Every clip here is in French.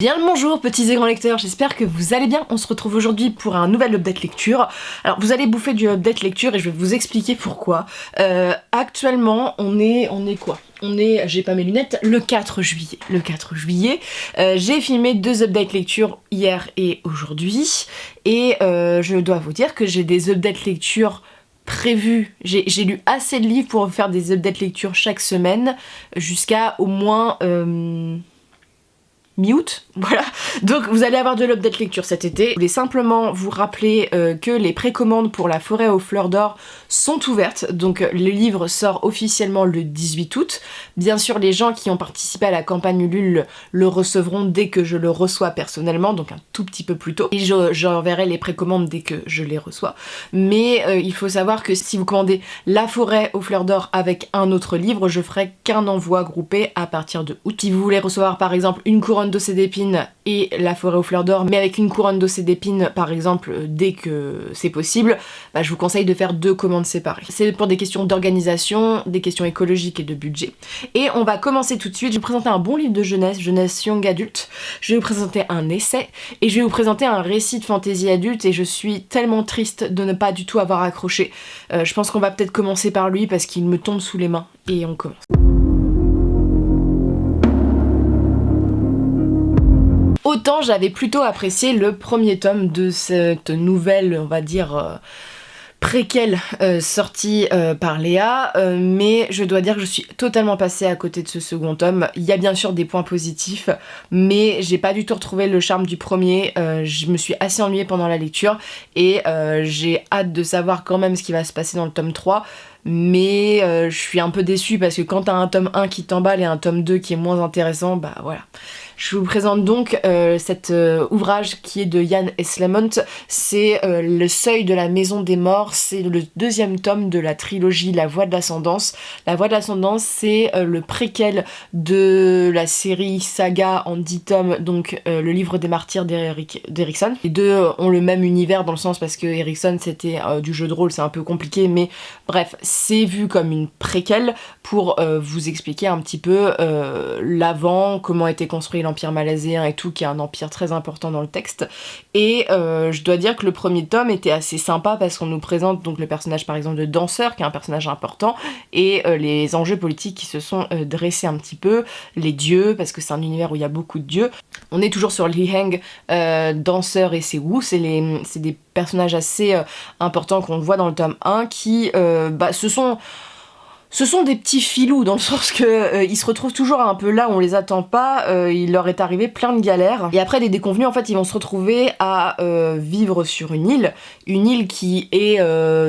Bien le bonjour petits et grands lecteurs, j'espère que vous allez bien. On se retrouve aujourd'hui pour un nouvel update lecture. Alors vous allez bouffer du update lecture et je vais vous expliquer pourquoi. Actuellement on est quoi? J'ai pas mes lunettes, le 4 juillet. Le 4 juillet, j'ai filmé 2 updates lecture hier et aujourd'hui. Et je dois vous dire que j'ai des updates lecture prévus. J'ai lu assez de livres pour faire des updates lecture chaque semaine jusqu'à au moins... mi-août, voilà. Donc vous allez avoir de l'update lecture cet été. Je voulais simplement vous rappeler que les précommandes pour La forêt aux fleurs d'or sont ouvertes. Donc le livre sort officiellement le 18 août. Bien sûr, les gens qui ont participé à la campagne Ulule le recevront dès que je le reçois personnellement, donc un tout petit peu plus tôt. Et j'enverrai les précommandes dès que je les reçois. Mais il faut savoir que si vous commandez La forêt aux fleurs d'or avec un autre livre, je ferai qu'un envoi groupé à partir de août. Si vous voulez recevoir par exemple une couronne d'Ossée d'épines et La forêt aux fleurs d'or, mais avec une couronne d'Ossée d'épines par exemple dès que c'est possible, je vous conseille de faire 2 commandes séparées. C'est pour des questions d'organisation, des questions écologiques et de budget. Et on va commencer tout de suite. Je vais vous présenter un bon livre de jeunesse young adulte, je vais vous présenter un essai et je vais vous présenter un récit de fantasy adulte et je suis tellement triste de ne pas du tout avoir accroché. Je pense qu'on va peut-être commencer par lui parce qu'il me tombe sous les mains et on commence. Autant j'avais plutôt apprécié le premier tome de cette nouvelle, on va dire, préquelle sortie par Léa, mais je dois dire que je suis totalement passée à côté de ce second tome. Il y a bien sûr des points positifs, mais j'ai pas du tout retrouvé le charme du premier. Je me suis assez ennuyée pendant la lecture et j'ai hâte de savoir quand même ce qui va se passer dans le tome 3. Mais je suis un peu déçue parce que quand t'as un tome 1 qui t'emballe et un tome 2 qui est moins intéressant, voilà. Je vous présente donc cet ouvrage qui est de Yann Eslamont. C'est Le seuil de la maison des morts. C'est le 2e tome de la trilogie La voix de l'ascendance. La voix de l'ascendance, c'est le préquel de la série saga en 10 tomes, donc le livre des martyrs d'Erikson. Les deux ont le même univers dans le sens parce que Erikson c'était du jeu de rôle, c'est un peu compliqué, mais bref, c'est vu comme une préquelle pour vous expliquer un petit peu l'avant, comment était construit l'Empire malazéen et tout, qui est un empire très important dans le texte. Et je dois dire que le premier tome était assez sympa parce qu'on nous présente donc le personnage par exemple de Danseur, qui est un personnage important, et les enjeux politiques qui se sont dressés un petit peu, les dieux, parce que c'est un univers où il y a beaucoup de dieux. On est toujours sur Li Heng, Danseur et Sewu, c'est des personnages assez importants qu'on voit dans le tome 1 qui ce sont des petits filous dans le sens que ils se retrouvent toujours un peu là où on les attend pas, il leur est arrivé plein de galères et après des déconvenus en fait ils vont se retrouver à vivre sur une île qui est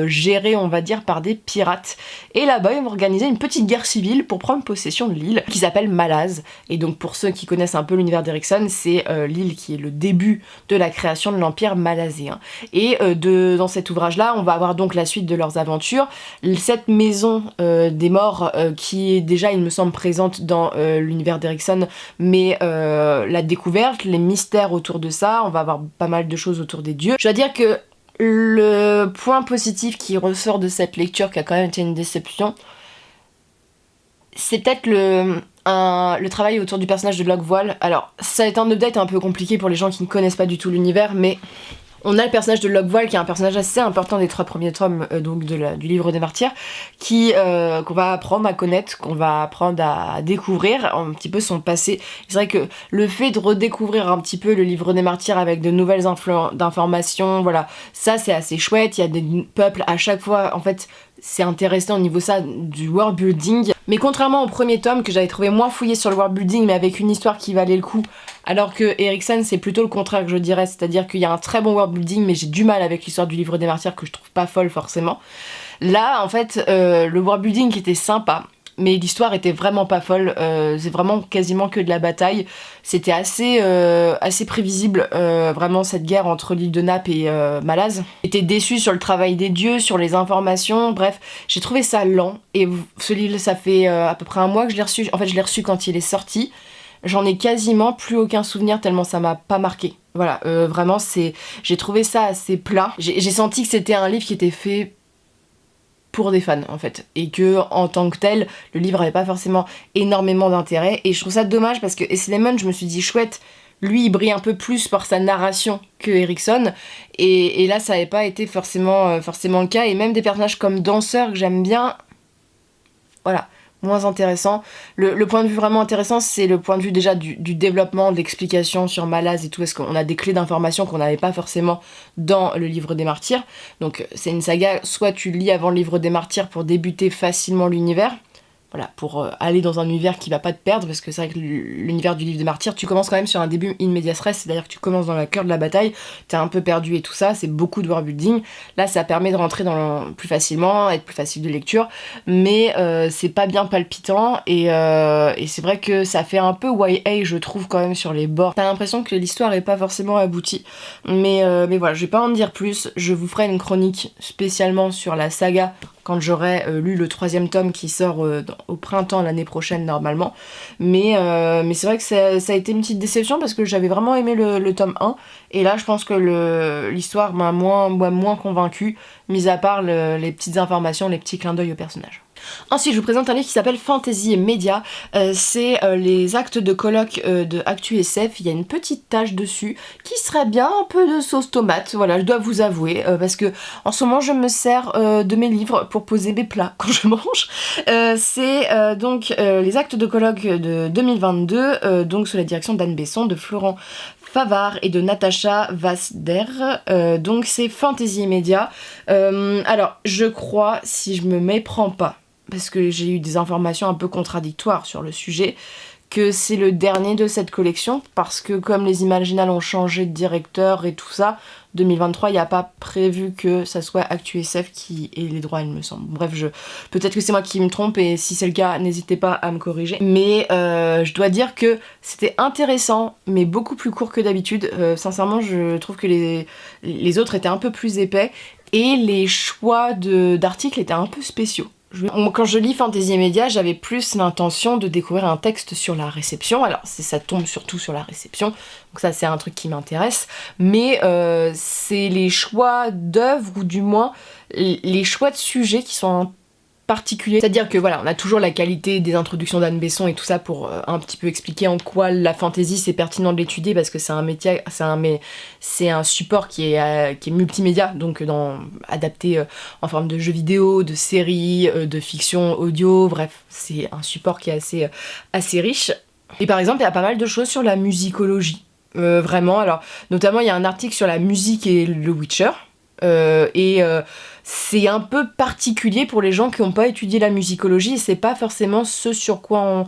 gérée on va dire par des pirates et là-bas ils vont organiser une petite guerre civile pour prendre possession de l'île qui s'appelle Malaz. Et donc pour ceux qui connaissent un peu l'univers d'Erikson, c'est l'île qui est le début de la création de l'Empire malazéen. Et dans cet ouvrage là on va avoir donc la suite de leurs aventures. Cette maison des morts qui est déjà il me semble présente dans l'univers d'Erikson, mais la découverte, les mystères autour de ça, on va avoir pas mal de choses autour des dieux. Je dois dire que le point positif qui ressort de cette lecture, qui a quand même été une déception, c'est peut-être le travail autour du personnage de Lockvoile. Alors ça a été un update un peu compliqué pour les gens qui ne connaissent pas du tout l'univers, mais on a le personnage de Lockvoile qui est un personnage assez important des 3 premiers tomes donc du livre des martyrs qu'on va apprendre à connaître, qu'on va apprendre à découvrir un petit peu son passé. C'est vrai que le fait de redécouvrir un petit peu le livre des martyrs avec de nouvelles d'informations, voilà, ça c'est assez chouette. Il y a des peuples à chaque fois, en fait c'est intéressant au niveau ça du world building. Mais contrairement au premier tome que j'avais trouvé moins fouillé sur le world building mais avec une histoire qui valait le coup, alors que Erikson c'est plutôt le contraire que je dirais, c'est-à-dire qu'il y a un très bon world building mais j'ai du mal avec l'histoire du livre des martyrs que je trouve pas folle forcément. Là en fait le world building était sympa mais l'histoire était vraiment pas folle, c'est vraiment quasiment que de la bataille. C'était assez prévisible, vraiment cette guerre entre l'île de Nap et Malaz. J'étais déçue sur le travail des dieux, sur les informations, bref, j'ai trouvé ça lent. Et ce livre, ça fait à peu près un mois que je l'ai reçu, en fait je l'ai reçu quand il est sorti. J'en ai quasiment plus aucun souvenir tellement ça m'a pas marqué. Voilà, vraiment j'ai trouvé ça assez plat. J'ai senti que c'était un livre qui était fait pour des fans en fait, et que en tant que tel le livre avait pas forcément énormément d'intérêt, et je trouve ça dommage parce que Eslemon, je me suis dit chouette, lui il brille un peu plus par sa narration que Erikson, et là ça n'avait pas été forcément le cas, et même des personnages comme Danseur que j'aime bien, voilà, moins intéressant. Le point de vue vraiment intéressant, c'est le point de vue déjà du développement, de l'explication sur Malaz et tout, parce qu'on a des clés d'information qu'on n'avait pas forcément dans le livre des martyrs. Donc c'est une saga, soit tu lis avant le livre des martyrs pour débuter facilement l'univers, voilà, pour aller dans un univers qui va pas te perdre, parce que c'est vrai que l'univers du livre des martyrs, tu commences quand même sur un début in medias res, c'est-à-dire que tu commences dans le cœur de la bataille, t'es un peu perdu et tout ça, c'est beaucoup de world building. Là, ça permet de rentrer plus facilement, être plus facile de lecture, mais c'est pas bien palpitant, et c'est vrai que ça fait un peu YA, je trouve, quand même, sur les bords. T'as l'impression que l'histoire est pas forcément aboutie, mais voilà, je vais pas en dire plus, je vous ferai une chronique spécialement sur la saga quand j'aurai lu le 3e tome qui sort au printemps l'année prochaine normalement. Mais c'est vrai que ça a été une petite déception parce que j'avais vraiment aimé le tome 1. Et là, je pense que l'histoire m'a moins convaincue, mis à part les petites informations, les petits clins d'œil aux personnages. Ensuite, je vous présente un livre qui s'appelle Fantasy et Médias. C'est les actes de colloque de Actu SF. Il y a une petite tache dessus qui serait bien un peu de sauce tomate. Voilà, je dois vous avouer, parce que en ce moment, je me sers de mes livres pour poser mes plats quand je mange. C'est donc les actes de colloque de 2022, donc sous la direction d'Anne Besson, de Florent Favard et de Natacha Vasder. Donc c'est Fantasy et Médias. Alors, je crois, si je me méprends pas, parce que j'ai eu des informations un peu contradictoires sur le sujet, que c'est le dernier de cette collection, parce que comme les Imaginales ont changé de directeur et tout ça, 2023, il n'y a pas prévu que ça soit Actu SF qui ait les droits, il me semble. Bref, peut-être que c'est moi qui me trompe, et si c'est le cas, n'hésitez pas à me corriger. Mais je dois dire que c'était intéressant, mais beaucoup plus court que d'habitude. Sincèrement, je trouve que les autres étaient un peu plus épais, et les choix d'articles étaient un peu spéciaux. Quand je lis Fantasy et Médias, j'avais plus l'intention de découvrir un texte sur la réception. Alors ça tombe surtout sur la réception, donc ça c'est un truc qui m'intéresse. Mais c'est les choix d'œuvres, ou du moins les choix de sujets qui sont particuliers. C'est-à-dire que voilà, on a toujours la qualité des introductions d'Anne Besson et tout ça pour un petit peu expliquer en quoi la fantasy c'est pertinent de l'étudier, parce que c'est un métier, c'est un support qui est multimédia, donc adapté en forme de jeux vidéo, de séries, de fiction audio, bref, c'est un support qui est assez riche. Et par exemple, il y a pas mal de choses sur la musicologie. Vraiment, alors notamment il y a un article sur la musique et le Witcher. C'est un peu particulier pour les gens qui n'ont pas étudié la musicologie, et c'est pas forcément ce sur quoi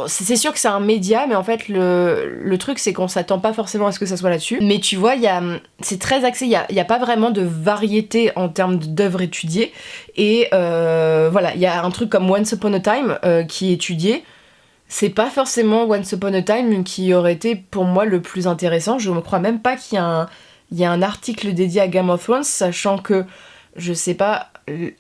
c'est sûr que c'est un média, mais en fait le truc c'est qu'on s'attend pas forcément à ce que ça soit là-dessus. Mais tu vois, c'est très axé, il y a pas vraiment de variété en termes d'œuvres étudiées, et voilà, il y a un truc comme Once Upon a Time qui est étudié. C'est pas forcément Once Upon a Time qui aurait été pour moi le plus intéressant. Je ne crois même pas qu'il y a un article dédié à Game of Thrones, sachant que, je sais pas,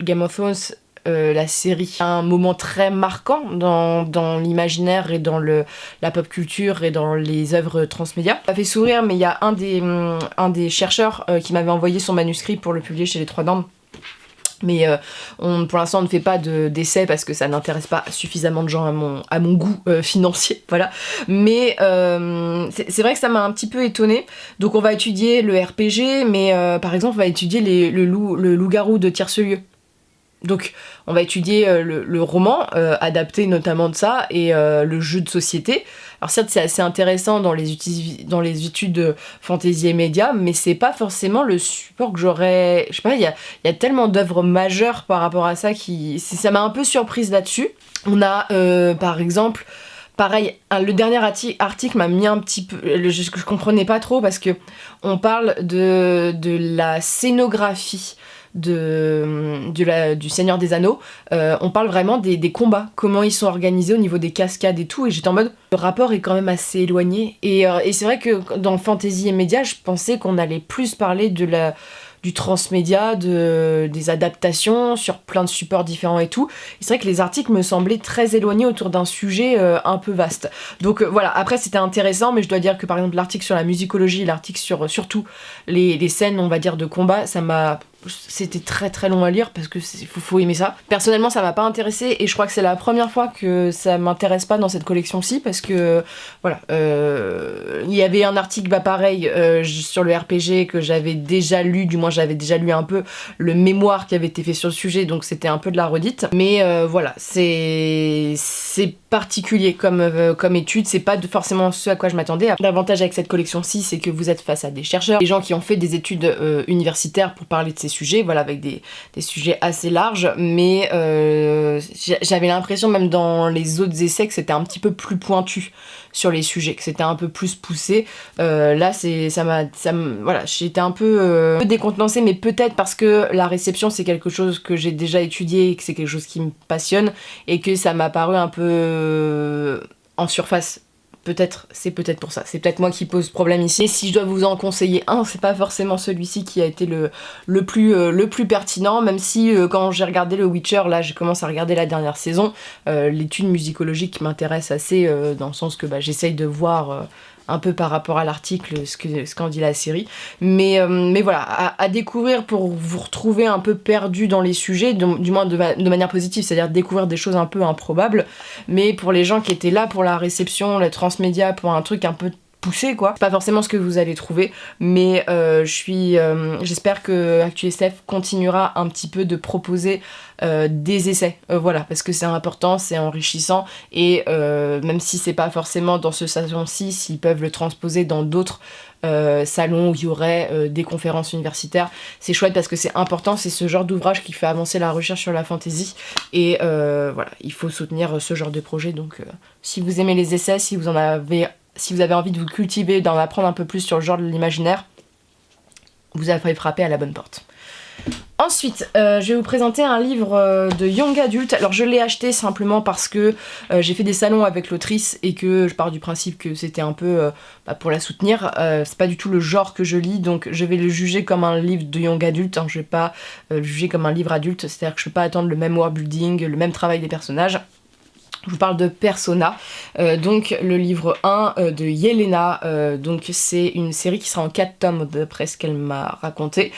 Game of Thrones, la série, a un moment très marquant dans l'imaginaire et dans la pop culture et dans les œuvres transmédia. Ça fait sourire, mais il y a un des chercheurs qui m'avait envoyé son manuscrit pour le publier chez Les Trois Dames. Mais pour l'instant on ne fait pas d'essai parce que ça n'intéresse pas suffisamment de gens à mon goût financier, voilà. Mais c'est vrai que ça m'a un petit peu étonnée. Donc on va étudier le RPG, mais par exemple on va étudier le loup-garou de Tiercelieu. Donc on va étudier le roman, adapté notamment de ça, et le jeu de société. Alors certes c'est assez intéressant dans les études de fantasy et médias, mais c'est pas forcément le support que j'aurais... Je sais pas, il y a tellement d'œuvres majeures par rapport à ça ça m'a un peu surprise là-dessus. On a par exemple... Pareil, le dernier article m'a mis un petit peu... Je comprenais pas trop, parce que on parle de la scénographie du Seigneur des Anneaux. On parle vraiment des combats, comment ils sont organisés au niveau des cascades et tout, et j'étais en mode, le rapport est quand même assez éloigné, et c'est vrai que dans Fantasy et Médias, je pensais qu'on allait plus parler du transmédia, des adaptations sur plein de supports différents et tout. Et c'est vrai que les articles me semblaient très éloignés autour d'un sujet un peu vaste. Donc voilà, après c'était intéressant, mais je dois dire que par exemple l'article sur la musicologie, l'article sur surtout les scènes, on va dire, de combat, ça m'a c'était très très long à lire parce que faut aimer ça. Personnellement, ça m'a pas intéressé et je crois que c'est la première fois que ça m'intéresse pas dans cette collection-ci parce que voilà, il y avait un article pareil sur le RPG que j'avais déjà lu, du moins j'avais déjà lu un peu le mémoire qui avait été fait sur le sujet, donc c'était un peu de la redite. Mais voilà, c'est particulier comme étude, c'est pas forcément ce à quoi je m'attendais. L'avantage avec cette collection-ci, c'est que vous êtes face à des chercheurs, des gens qui ont fait des études universitaires pour parler de ces sujets, voilà, avec des sujets assez larges, mais j'avais l'impression même dans les autres essais que c'était un petit peu plus pointu sur les sujets, que c'était un peu plus poussé. Là, voilà, j'étais un peu décontenancée, mais peut-être parce que la réception, c'est quelque chose que j'ai déjà étudié et que c'est quelque chose qui me passionne et que ça m'a paru un peu en surface. C'est peut-être pour ça. C'est peut-être moi qui pose problème ici. Et si je dois vous en conseiller un, c'est pas forcément celui-ci qui a été le plus pertinent, même si quand j'ai regardé le Witcher, là j'ai commencé à regarder la dernière saison, l'étude musicologique m'intéresse assez, dans le sens que j'essaye de voir un peu par rapport à l'article ce qu'en dit la série. Mais voilà, à découvrir pour vous retrouver un peu perdu dans les sujets, du moins de manière positive, c'est-à-dire découvrir des choses un peu improbables. Mais pour les gens qui étaient là pour la réception, la transmédia, pour un truc un peu poussé quoi, c'est pas forcément ce que vous allez trouver, mais j'espère que ActuSF continuera un petit peu de proposer des essais, voilà, parce que c'est important, c'est enrichissant, et même si c'est pas forcément dans ce salon-ci, s'ils peuvent le transposer dans d'autres salons où il y aurait des conférences universitaires, c'est chouette parce que c'est important, c'est ce genre d'ouvrage qui fait avancer la recherche sur la fantasy, et voilà, il faut soutenir ce genre de projet. Donc si vous aimez les essais, si vous avez envie de vous cultiver, d'en apprendre un peu plus sur le genre de l'imaginaire, vous avez frappé à la bonne porte. Ensuite, je vais vous présenter un livre de young adult. Alors je l'ai acheté simplement parce que j'ai fait des salons avec l'autrice et que je pars du principe que c'était un peu pour la soutenir. C'est pas du tout le genre que je lis, donc je vais le juger comme un livre de young adult, hein. Je vais pas le juger comme un livre adulte, c'est-à-dire que je peux pas attendre le même world building, le même travail des personnages. Je vous parle de Persona, donc le livre 1 de Yelena, donc c'est une série qui sera en 4 tomes d'après ce qu'elle m'a raconté,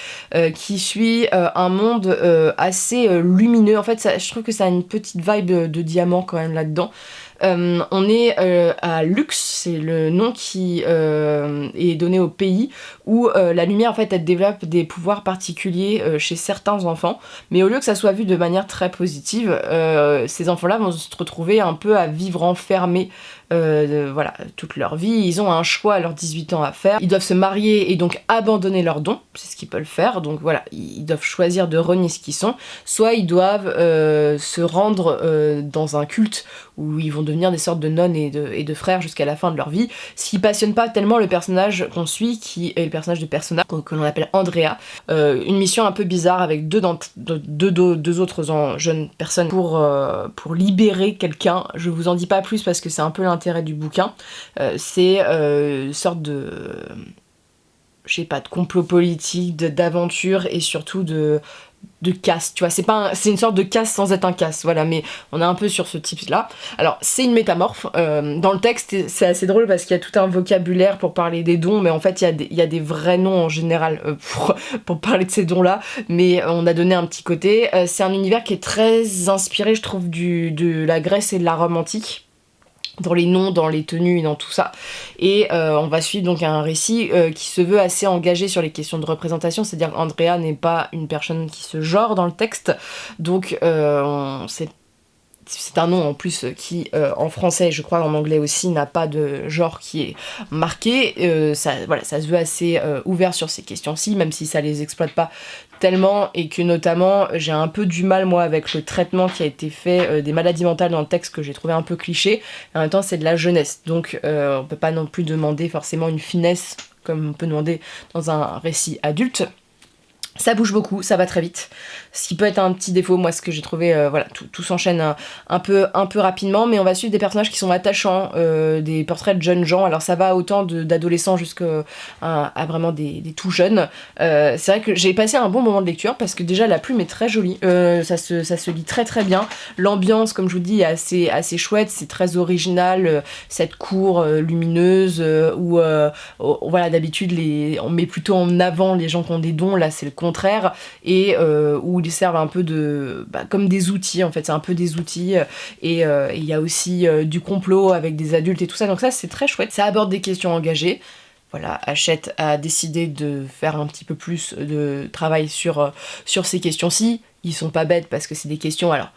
qui suit un monde assez lumineux. En fait, je trouve que ça a une petite vibe de diamant quand même là-dedans. On est à Lux, c'est le nom qui est donné au pays où la lumière en fait elle développe des pouvoirs particuliers chez certains enfants, mais au lieu que ça soit vu de manière très positive, ces enfants-là vont se retrouver un peu à vivre enfermés voilà, toute leur vie. Ils ont un choix à leurs 18 ans à faire. Ils doivent se marier et donc abandonner leurs dons, c'est ce qu'ils peuvent faire. Donc voilà, ils doivent choisir de renier ce qu'ils sont. Soit ils doivent se rendre dans un culte où ils vont devenir des sortes de nonnes et de frères jusqu'à la fin de leur vie. Ce qui passionne pas tellement le personnage qu'on suit, qui est le personnage de Persona, que l'on appelle Andrea. Une mission un peu bizarre avec deux autres jeunes personnes pour libérer quelqu'un. Je vous en dis pas plus parce que c'est un peu l'intérêt du bouquin. C'est une sorte de... je sais pas, de complot politique, d'aventure et surtout de casse, tu vois, c'est une sorte de casse sans être un casse, voilà, mais on est un peu sur ce type-là. Alors, c'est une métamorphe, dans le texte, c'est assez drôle parce qu'il y a tout un vocabulaire pour parler des dons, mais en fait, il y a des vrais noms en général pour parler de ces dons-là, mais on a donné un petit côté. C'est un univers qui est très inspiré, je trouve, de la Grèce et de la Rome antique, dans les noms, dans les tenues et dans tout ça. Et on va suivre donc un récit qui se veut assez engagé sur les questions de représentation, c'est-à-dire qu'Andrea n'est pas une personne qui se genre dans le texte, donc c'est un nom en plus qui, en français, je crois en anglais aussi, n'a pas de genre qui est marqué. Ça se veut assez ouvert sur ces questions-ci, même si ça les exploite pas tellement, et que notamment j'ai un peu du mal moi avec le traitement qui a été fait des maladies mentales dans le texte, que j'ai trouvé un peu cliché. En même temps c'est de la jeunesse, donc on peut pas non plus demander forcément une finesse comme on peut demander dans un récit adulte. Ça bouge beaucoup, ça va très vite. Ce qui peut être un petit défaut, moi, ce que j'ai trouvé, voilà, tout s'enchaîne un peu rapidement, mais on va suivre des personnages qui sont attachants, des portraits de jeunes gens. Alors ça va autant d'adolescents jusqu'à vraiment des tout jeunes. C'est vrai que j'ai passé un bon moment de lecture parce que déjà la plume est très jolie, ça se lit très très bien. L'ambiance, comme je vous dis, est assez chouette, c'est très original, cette cour lumineuse où voilà, d'habitude on met plutôt en avant les gens qui ont des dons. Là c'est le contraire, et où ils servent un peu comme des outils, en fait, c'est un peu des outils, et il y a aussi du complot avec des adultes et tout ça, donc ça c'est très chouette, ça aborde des questions engagées. Voilà, Hachette a décidé de faire un petit peu plus de travail sur ces questions-ci. Ils sont pas bêtes parce que c'est des questions, alors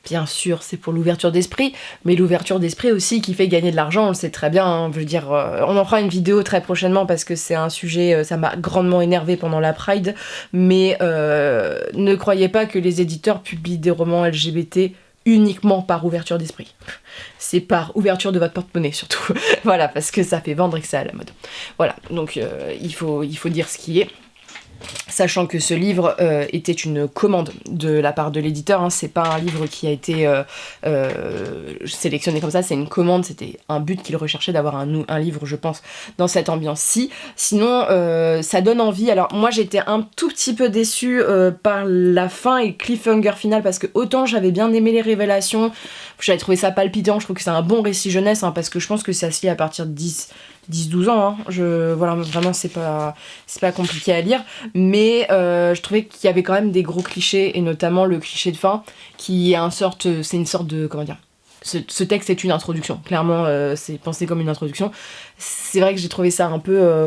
bien sûr c'est pour l'ouverture d'esprit, mais l'ouverture d'esprit aussi qui fait gagner de l'argent, on le sait très bien, hein. Je veux dire, on en fera une vidéo très prochainement parce que c'est un sujet, ça m'a grandement énervé pendant la Pride, mais ne croyez pas que les éditeurs publient des romans LGBT uniquement par ouverture d'esprit. C'est par ouverture de votre porte-monnaie surtout. Voilà, parce que ça fait vendre et que c'est à la mode. Voilà, donc il faut dire ce qui est. Sachant que ce livre était une commande de la part de l'éditeur, hein, c'est pas un livre qui a été sélectionné comme ça, c'est une commande, c'était un but qu'il recherchait d'avoir un livre, je pense, dans cette ambiance-ci. Sinon, ça donne envie. Alors moi j'étais un tout petit peu déçue par la fin et le cliffhanger final, parce que autant j'avais bien aimé les révélations, j'avais trouvé ça palpitant, je trouve que c'est un bon récit jeunesse, hein, parce que je pense que ça se lit à partir de 10-12 ans, hein. Voilà, vraiment c'est pas compliqué à lire, mais je trouvais qu'il y avait quand même des gros clichés, et notamment le cliché de fin, qui est c'est une sorte de, comment dire, ce texte est une introduction, clairement c'est pensé comme une introduction. C'est vrai que j'ai trouvé ça un peu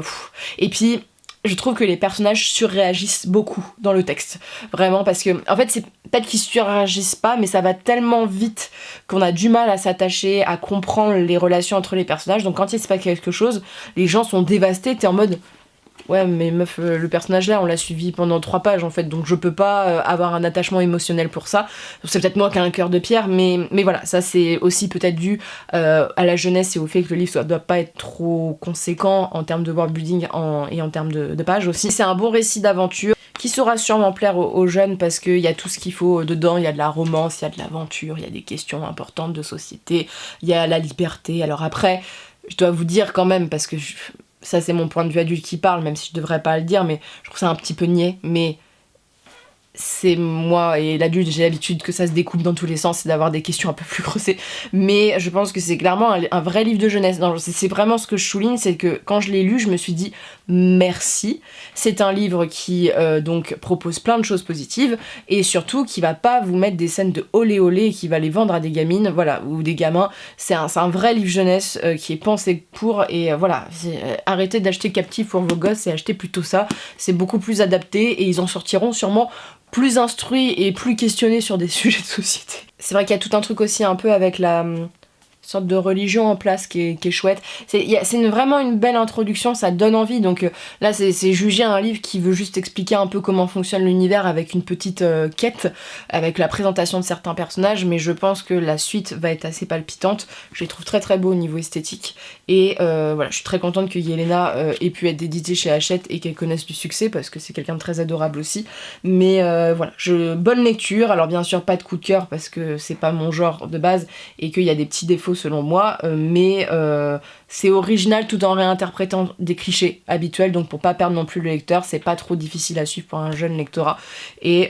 et puis je trouve que les personnages surréagissent beaucoup dans le texte. Vraiment, parce que, en fait, c'est peut-être qu'ils surréagissent pas, mais ça va tellement vite qu'on a du mal à s'attacher, à comprendre les relations entre les personnages. Donc quand il se passe quelque chose, les gens sont dévastés, t'es en mode... Ouais, mais meuf, le personnage là, on l'a suivi pendant 3 pages en fait, donc je peux pas avoir un attachement émotionnel pour ça. C'est peut-être moi qui ai un cœur de pierre, mais voilà, ça c'est aussi peut-être dû à la jeunesse et au fait que le livre doit pas être trop conséquent en termes de world building et en termes de pages aussi. C'est un bon récit d'aventure qui saura sûrement plaire aux jeunes parce qu'il y a tout ce qu'il faut dedans, il y a de la romance, il y a de l'aventure, il y a des questions importantes de société, il y a la liberté. Alors après, je dois vous dire quand même, parce que ça c'est mon point de vue adulte qui parle, même si je devrais pas le dire, mais je trouve ça un petit peu niais, mais c'est moi et l'adulte, j'ai l'habitude que ça se découpe dans tous les sens et d'avoir des questions un peu plus grossées, mais je pense que c'est clairement un vrai livre de jeunesse. Non, c'est vraiment ce que je souligne, c'est que quand je l'ai lu, je me suis dit merci. C'est un livre qui donc propose plein de choses positives, et surtout qui va pas vous mettre des scènes de olé olé et qui va les vendre à des gamines, voilà, ou des gamins. C'est un vrai livre jeunesse qui est pensé pour, et voilà, arrêtez d'acheter Captive pour vos gosses et achetez plutôt ça, c'est beaucoup plus adapté et ils en sortiront sûrement plus instruits et plus questionnés sur des sujets de société. C'est vrai qu'il y a tout un truc aussi un peu avec la sorte de religion en place qui est chouette. C'est vraiment une belle introduction, ça donne envie. Donc là, c'est juger un livre qui veut juste expliquer un peu comment fonctionne l'univers avec une petite quête, avec la présentation de certains personnages, mais je pense que la suite va être assez palpitante. Je les trouve très très beaux au niveau esthétique. Et voilà, je suis très contente que Yelena ait pu être éditée chez Hachette et qu'elle connaisse du succès, parce que c'est quelqu'un de très adorable aussi. Mais voilà, bonne lecture. Alors bien sûr, pas de coup de cœur, parce que c'est pas mon genre de base, et qu'il y a des petits défauts selon moi, mais c'est original tout en réinterprétant des clichés habituels, donc pour pas perdre non plus le lecteur, c'est pas trop difficile à suivre pour un jeune lectorat, et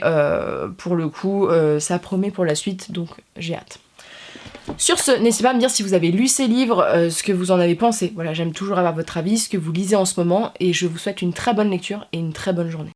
pour le coup ça promet pour la suite, donc j'ai hâte. Sur ce, n'hésitez pas à me dire si vous avez lu ces livres, ce que vous en avez pensé. Voilà, j'aime toujours avoir votre avis, ce que vous lisez en ce moment, et je vous souhaite une très bonne lecture et une très bonne journée.